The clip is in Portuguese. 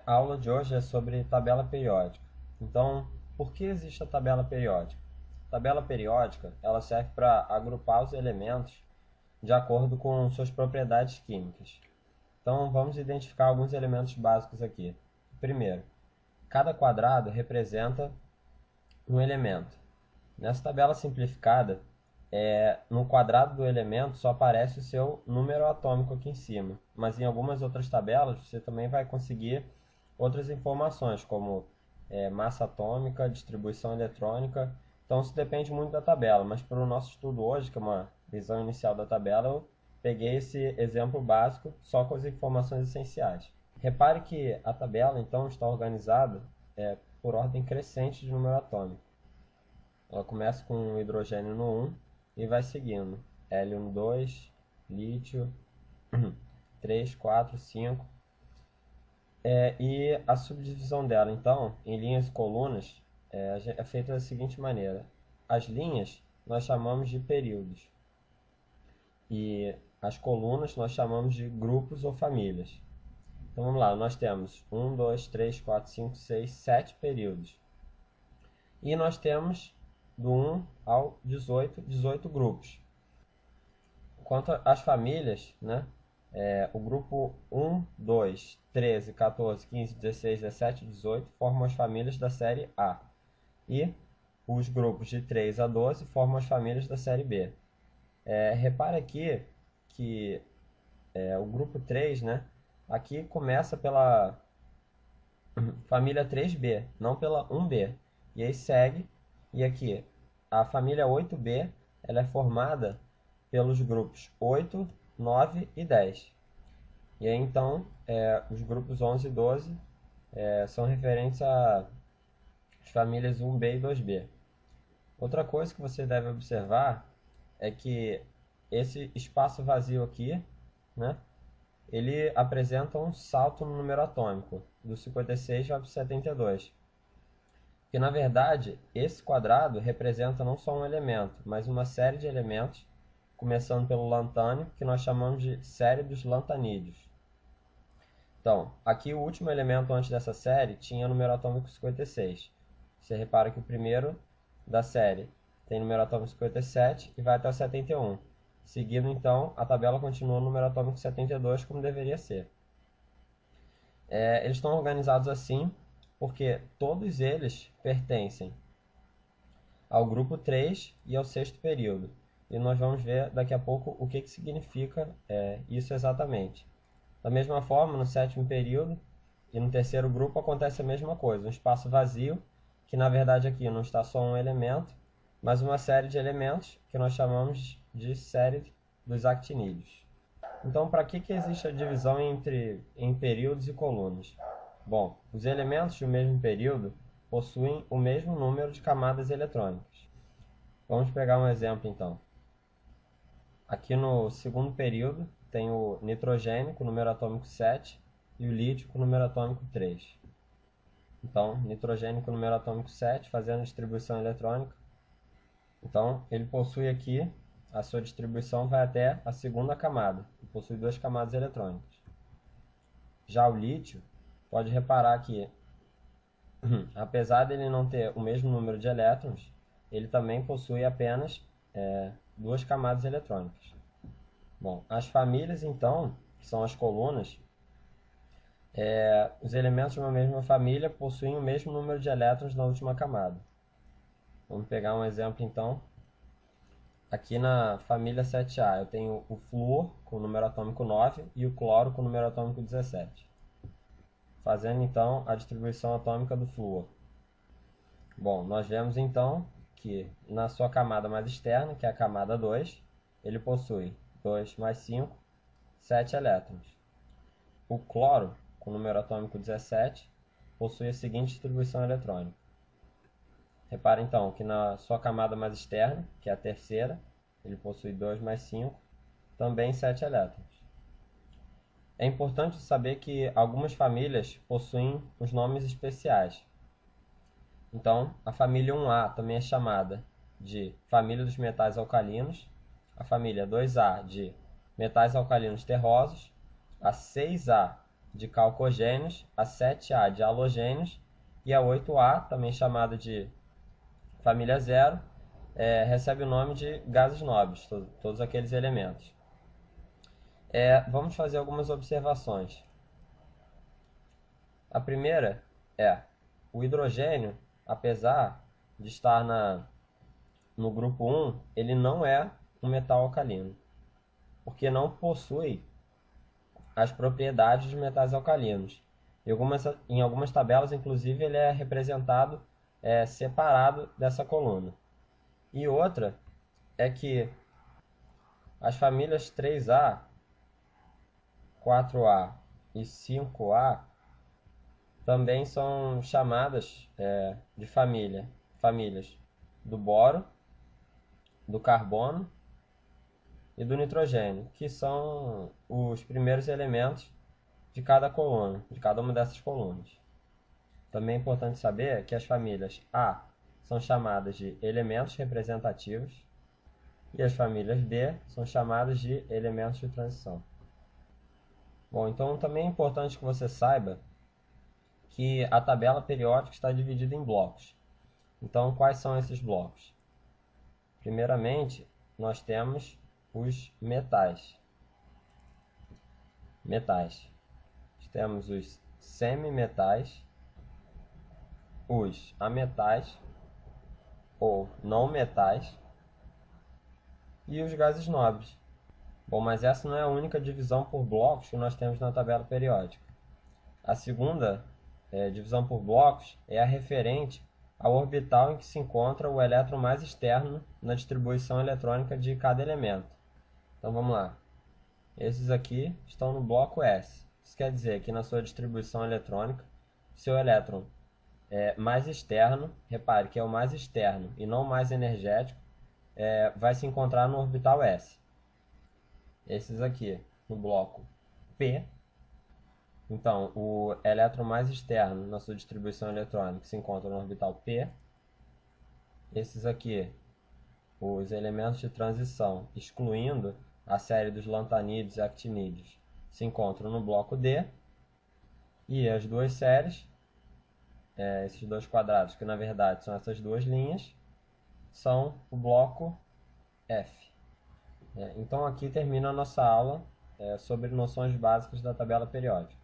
A aula de hoje é sobre tabela periódica. Então, por que existe a tabela periódica? A tabela periódica ela serve para agrupar os elementos de acordo com suas propriedades químicas. Então, vamos identificar alguns elementos básicos aqui. Primeiro, cada quadrado representa um elemento. Nessa tabela simplificada, no quadrado do elemento só aparece o seu número atômico aqui em cima, mas em algumas outras tabelas você também vai conseguir outras informações, como massa atômica, distribuição eletrônica. Então isso depende muito da tabela, mas para o nosso estudo hoje, que é uma visão inicial da tabela, eu peguei esse exemplo básico só com as informações essenciais. Repare que a tabela então está organizada por ordem crescente de número atômico. Ela começa com hidrogênio no 1 e vai seguindo. Hélio no 2, lítio 3, 4, 5. E a subdivisão dela, então, em linhas e colunas, é feita da seguinte maneira. As linhas nós chamamos de períodos. E as colunas nós chamamos de grupos ou famílias. Então vamos lá, nós temos 1, 2, 3, 4, 5, 6, 7 períodos. E nós temos do 1 ao 18, 18 grupos. Quanto às famílias, né? O grupo 1, 2, 13, 14, 15, 16, 17 e 18 formam as famílias da série A. E os grupos de 3 a 12 formam as famílias da série B. Repare aqui que o grupo 3, né? Aqui começa pela família 3B, não pela 1B. E aí segue, e aqui a família 8B ela é formada pelos grupos 8, 9 e 10. E aí então os grupos 11 e 12 são referentes às famílias 1B e 2B. Outra coisa que você deve observar é que esse espaço vazio aqui, né, ele apresenta um salto no número atômico, do 56 vai para o 72. Que na verdade, esse quadrado representa não só um elemento, mas uma série de elementos, começando pelo lantânio, que nós chamamos de série dos lantanídeos. Então, aqui o último elemento antes dessa série tinha o número atômico 56. Você repara que o primeiro da série tem número atômico 57 e vai até o 71. Seguindo, então, a tabela continua no número atômico 72, como deveria ser. Eles estão organizados assim porque todos eles pertencem ao grupo 3 e ao sexto período. E nós vamos ver daqui a pouco o que significa isso exatamente. Da mesma forma, no sétimo período e no terceiro grupo acontece a mesma coisa, um espaço vazio, que na verdade aqui não está só um elemento, mas uma série de elementos que nós chamamos de série dos actinídeos. Então, para que existe a divisão em períodos e colunas? Bom, os elementos de um mesmo período possuem o mesmo número de camadas eletrônicas. Vamos pegar um exemplo então. Aqui no segundo período tem o nitrogênio com número atômico 7 e o lítio com número atômico 3. Então, nitrogênio com número atômico 7 fazendo distribuição eletrônica. Então, ele possui aqui, a sua distribuição vai até a segunda camada, e possui duas camadas eletrônicas. Já o lítio, pode reparar que, apesar de ele não ter o mesmo número de elétrons, ele também possui apenas duas camadas eletrônicas. Bom, as famílias, então, que são as colunas, os elementos de uma mesma família possuem o mesmo número de elétrons na última camada. Vamos pegar um exemplo, então. Aqui na família 7A eu tenho o flúor com o número atômico 9 e o cloro com o número atômico 17. Fazendo, então, a distribuição atômica do flúor. Bom, nós vemos, então, que na sua camada mais externa, que é a camada 2, ele possui 2 mais 5, 7 elétrons. O cloro, com o número atômico 17, possui a seguinte distribuição eletrônica. Repare então que na sua camada mais externa, que é a terceira, ele possui 2 mais 5, também 7 elétrons. É importante saber que algumas famílias possuem os nomes especiais. Então, a família 1A também é chamada de família dos metais alcalinos, a família 2A de metais alcalinos terrosos, a 6A de calcogênios, a 7A de halogênios e a 8A, também chamada de família zero, recebe o nome de gases nobres, todos aqueles elementos. Vamos fazer algumas observações. A primeira é: o hidrogênio, apesar de estar no grupo 1, ele não é um metal alcalino, porque não possui as propriedades de metais alcalinos. Em algumas tabelas, inclusive, ele é representado separado dessa coluna. E outra é que as famílias 3A, 4A e 5A também são chamadas de famílias do boro, do carbono e do nitrogênio, que são os primeiros elementos de cada coluna, de cada uma dessas colunas. Também é importante saber que as famílias A são chamadas de elementos representativos e as famílias B são chamadas de elementos de transição. Bom, então também é importante que você saiba que a tabela periódica está dividida em blocos. Então, quais são esses blocos? Primeiramente, nós temos os metais. Temos os semimetais, os ametais ou não metais e os gases nobres. Bom, mas essa não é a única divisão por blocos que nós temos na tabela periódica. A segunda divisão por blocos é a referente ao orbital em que se encontra o elétron mais externo na distribuição eletrônica de cada elemento. Então vamos lá. Esses aqui estão no bloco S. Isso quer dizer que na sua distribuição eletrônica, seu elétron mais externo, repare que é o mais externo e não mais energético, vai se encontrar no orbital S. Esses aqui no bloco P. Então, o elétron mais externo na sua distribuição eletrônica se encontra no orbital P. Esses aqui, os elementos de transição, excluindo a série dos lantanídeos e actinídeos, se encontram no bloco D. E as duas séries, esses dois quadrados, que na verdade são essas duas linhas, são o bloco F. Então aqui termina a nossa aula sobre noções básicas da tabela periódica.